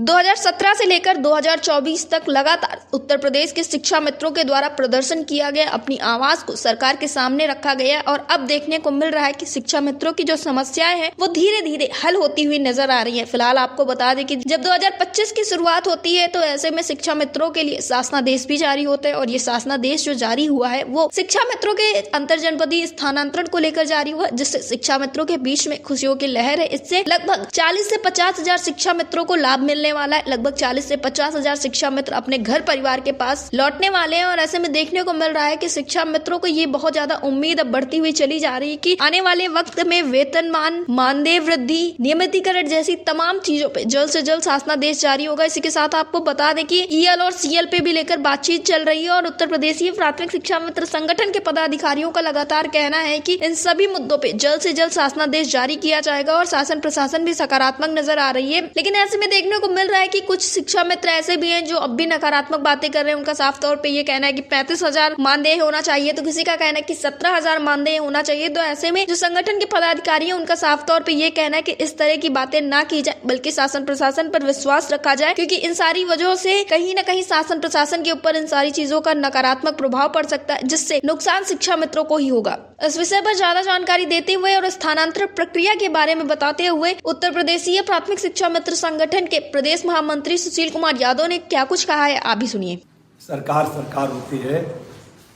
2017 से लेकर 2024 तक लगातार उत्तर प्रदेश के शिक्षा मित्रों के द्वारा प्रदर्शन किया गया, अपनी आवाज को सरकार के सामने रखा गया और अब देखने को मिल रहा है कि शिक्षा मित्रों की जो समस्याएं हैं वो धीरे धीरे हल होती हुई नजर आ रही हैं। फिलहाल आपको बता दें कि जब 2025 की शुरुआत होती है तो ऐसे में शिक्षा मित्रों के लिए शासनादेश भी जारी होते हैं और ये शासनादेश जो जारी हुआ है वो शिक्षा मित्रों के अंतरजनपदीय स्थानांतरण को लेकर जारी हुआ, जिससे शिक्षा मित्रों के बीच में खुशियों की लहर है। इससे लगभग 40 से 50 हजार शिक्षा मित्रों को लाभ मिलने वाला है। लगभग 40 से 50 हजार शिक्षा मित्र अपने घर परिवार के पास लौटने वाले हैं और ऐसे में देखने को मिल रहा है कि शिक्षा मित्रों को ये बहुत ज्यादा उम्मीद अब बढ़ती हुई चली जा रही है कि आने वाले वक्त में वेतनमान, मानदेय वृद्धि, नियमितीकरण जैसी तमाम चीजों पे जल्द से जल्द शासनादेश जारी होगा। इसी के साथ आपको बता दें कि ईएल और सीएल पे भी लेकर बातचीत चल रही है और उत्तर प्रदेशीय प्राथमिक शिक्षा मित्र संगठन के पदाधिकारियों का लगातार कहना है कि इन सभी मुद्दों पे जल्द से जल्द शासनादेश जारी किया जाएगा और शासन प्रशासन भी सकारात्मक नजर आ रही है। लेकिन ऐसे में देखने को मिल रहा है कि कुछ शिक्षा मित्र ऐसे भी हैं जो अब भी नकारात्मक बातें कर रहे हैं। उनका साफ तौर पे ये कहना है कि 35,000 मानदेय होना चाहिए, तो किसी का कहना है कि 17,000 मानदेय होना चाहिए। तो ऐसे में जो संगठन के पदाधिकारी हैं उनका साफ तौर पे ये कहना है कि इस तरह की बातें ना की जाए, बल्कि शासन प्रशासन पर विश्वास रखा जाए, क्योंकि इन सारी वजहों से कहीं न कहीं शासन प्रशासन के ऊपर इन सारी चीजों का नकारात्मक प्रभाव पड़ सकता है, जिससे नुकसान शिक्षा मित्रों को ही होगा। इस विषय पर ज्यादा जानकारी देते हुए और स्थानांतरण प्रक्रिया के बारे में बताते हुए उत्तर प्रदेशीय प्राथमिक शिक्षा मित्र संगठन के प्रदेश महामंत्री सुशील कुमार यादव ने क्या कुछ कहा है, आप भी सुनिए। सरकार होती है,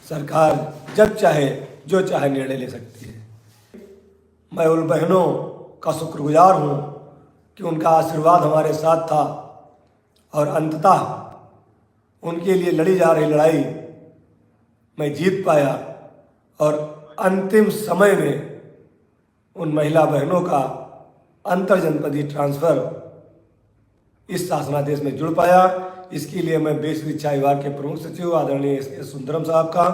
सरकार जब चाहे जो चाहे निर्णय ले सकती है। मैं उन बहनों का शुक्रगुजार हूँ कि उनका आशीर्वाद हमारे साथ था और अंततः उनके लिए लड़ी जा रही लड़ाई मैं जीत पाया और अंतिम समय में उन महिला बहनों का अंतर जनपदीय ट्रांसफर इस शासनादेश में जुड़ पाया। इसके लिए मैं बेसिक शिक्षा विभाग के प्रमुख सचिव आदरणीय एस सुंदरम साहब का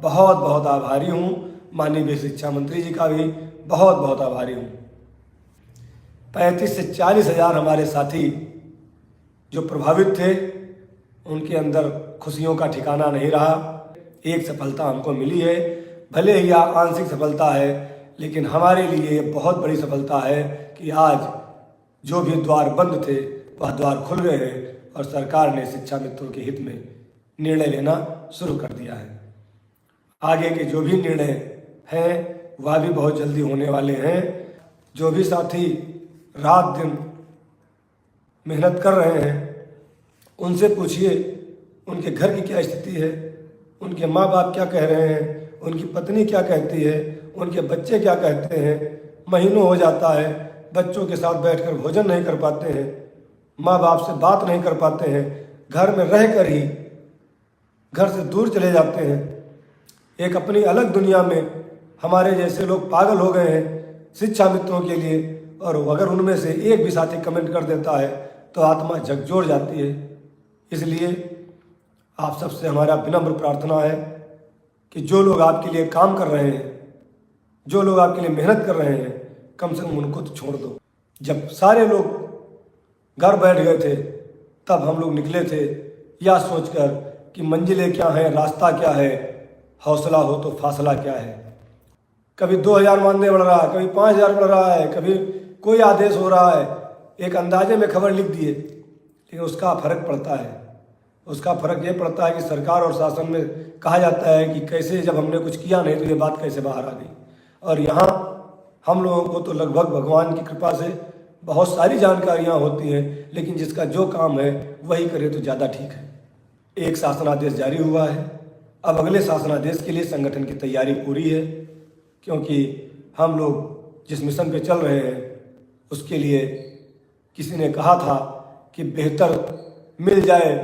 बहुत बहुत आभारी हूँ। माननीय बेसिक शिक्षा मंत्री जी का भी बहुत बहुत आभारी हूँ। 35 से 40 हजार हमारे साथी जो प्रभावित थे उनके अंदर खुशियों का ठिकाना नहीं रहा। एक सफलता हमको मिली है, भले ही आंशिक सफलता है, लेकिन हमारे लिए ये बहुत बड़ी सफलता है कि आज जो भी द्वार बंद थे वह द्वार खुल गए हैं और सरकार ने शिक्षा मित्रों के हित में निर्णय लेना शुरू कर दिया है। आगे के जो भी निर्णय हैं वह भी बहुत जल्दी होने वाले हैं। जो भी साथी रात दिन मेहनत कर रहे हैं उनसे पूछिए उनके घर की क्या स्थिति है, उनके माँ बाप क्या कह रहे हैं, उनकी पत्नी क्या कहती है, उनके बच्चे क्या कहते हैं। महीनों हो जाता है, बच्चों के साथ बैठकर भोजन नहीं कर पाते हैं, माँ बाप से बात नहीं कर पाते हैं, घर में रहकर ही घर से दूर चले जाते हैं। एक अपनी अलग दुनिया में हमारे जैसे लोग पागल हो गए हैं शिक्षा मित्रों के लिए, और अगर उनमें से एक भी साथी कमेंट कर देता है तो आत्मा झकझोर जाती है। इसलिए आप सबसे हमारा विनम्र प्रार्थना है कि जो लोग आपके लिए काम कर रहे हैं, जो लोग आपके लिए मेहनत कर रहे हैं, कम से कम उनको तो छोड़ दो। जब सारे लोग घर बैठ गए थे तब हम लोग निकले थे या सोचकर कि मंजिलें क्या हैं, रास्ता क्या है, हौसला हो तो फासला क्या है। कभी 2,000 मानदेय बढ़ रहा है, कभी 5,000 बढ़ रहा है, कभी कोई आदेश हो रहा है। एक अंदाजे में खबर लिख दिए, लेकिन उसका फर्क पड़ता है। उसका फर्क ये पड़ता है कि सरकार और शासन में कहा जाता है कि कैसे जब हमने कुछ किया नहीं तो ये बात कैसे बाहर आ गई। और यहाँ हम लोगों को तो लगभग भगवान की कृपा से बहुत सारी जानकारियाँ होती हैं, लेकिन जिसका जो काम है वही करे तो ज़्यादा ठीक है। एक शासनादेश जारी हुआ है, अब अगले शासनादेश के लिए संगठन की तैयारी पूरी है, क्योंकि हम लोग जिस मिशन पे चल रहे हैं उसके लिए किसी ने कहा था कि बेहतर मिल जाए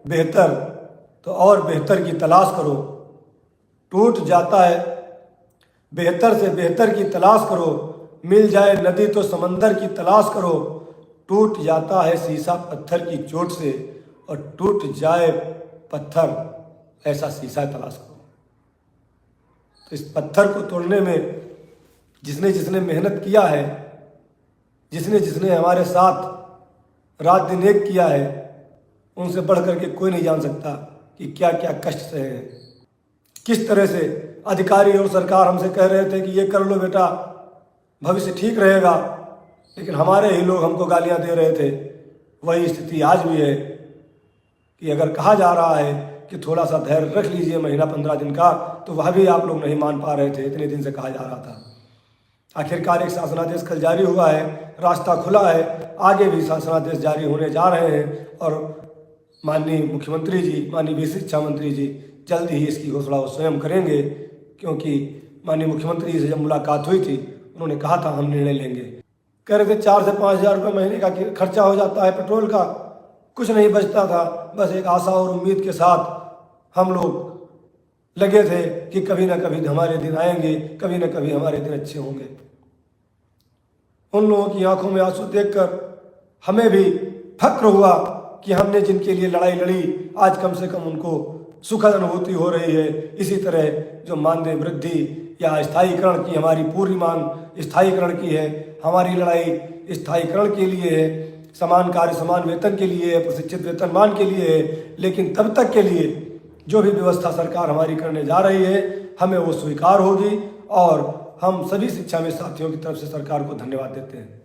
बेहतर तो और बेहतर की तलाश करो। टूट जाता है बेहतर से बेहतर की तलाश करो, मिल जाए नदी तो समंदर की तलाश करो। टूट जाता है शीशा पत्थर की चोट से और टूट जाए पत्थर ऐसा शीशा तलाश करो। तो इस पत्थर को तोड़ने में जिसने जिसने मेहनत किया है, जिसने जिसने हमारे साथ रात दिन एक किया है, उनसे बढ़ करके कोई नहीं जान सकता कि क्या क्या कष्ट सहे हैं। किस तरह से अधिकारी और सरकार हमसे कह रहे थे कि ये कर लो बेटा भविष्य ठीक रहेगा, लेकिन हमारे ही लोग हमको गालियां दे रहे थे वही स्थिति आज भी है कि अगर कहा जा रहा है कि थोड़ा सा धैर्य रख लीजिए महीना 15 दिन का, तो वह भी आप लोग नहीं मान पा रहे थे। इतने दिन से कहा जा रहा था। आखिरकार एक शासनादेश कल जारी हुआ है, रास्ता खुला है, आगे भी शासनादेश जारी होने जा रहे हैं और माननीय मुख्यमंत्री जी, माननीय शिक्षा मंत्री जी जल्द ही इसकी घोषणा वो स्वयं करेंगे, क्योंकि माननीय मुख्यमंत्री जी से जब मुलाकात हुई थी उन्होंने कहा था हम निर्णय लेंगे। कह रहे थे 4 से 5 हज़ार रुपये महीने का खर्चा हो जाता है पेट्रोल का, कुछ नहीं बचता था। बस एक आशा और उम्मीद के साथ हम लोग लगे थे कि कभी ना कभी हमारे दिन आएंगे, कभी ना कभी हमारे दिन अच्छे होंगे। उन लोगों की आंखों में आंसू देखकर हमें भी फक्र हुआ कि हमने जिनके लिए लड़ाई लड़ी आज कम से कम उनको सुखद अनुभूति हो रही है। इसी तरह जो मानदेय वृद्धि या स्थायीकरण की हमारी पूरी मांग स्थायीकरण की है, हमारी लड़ाई स्थायीकरण के लिए है, समान कार्य समान वेतन के लिए है, प्रशिक्षित वेतनमान के लिए है। लेकिन तब तक के लिए जो भी व्यवस्था सरकार हमारी करने जा रही है हमें वो स्वीकार होगी और हम सभी शिक्षा में साथियों की तरफ से सरकार को धन्यवाद देते हैं।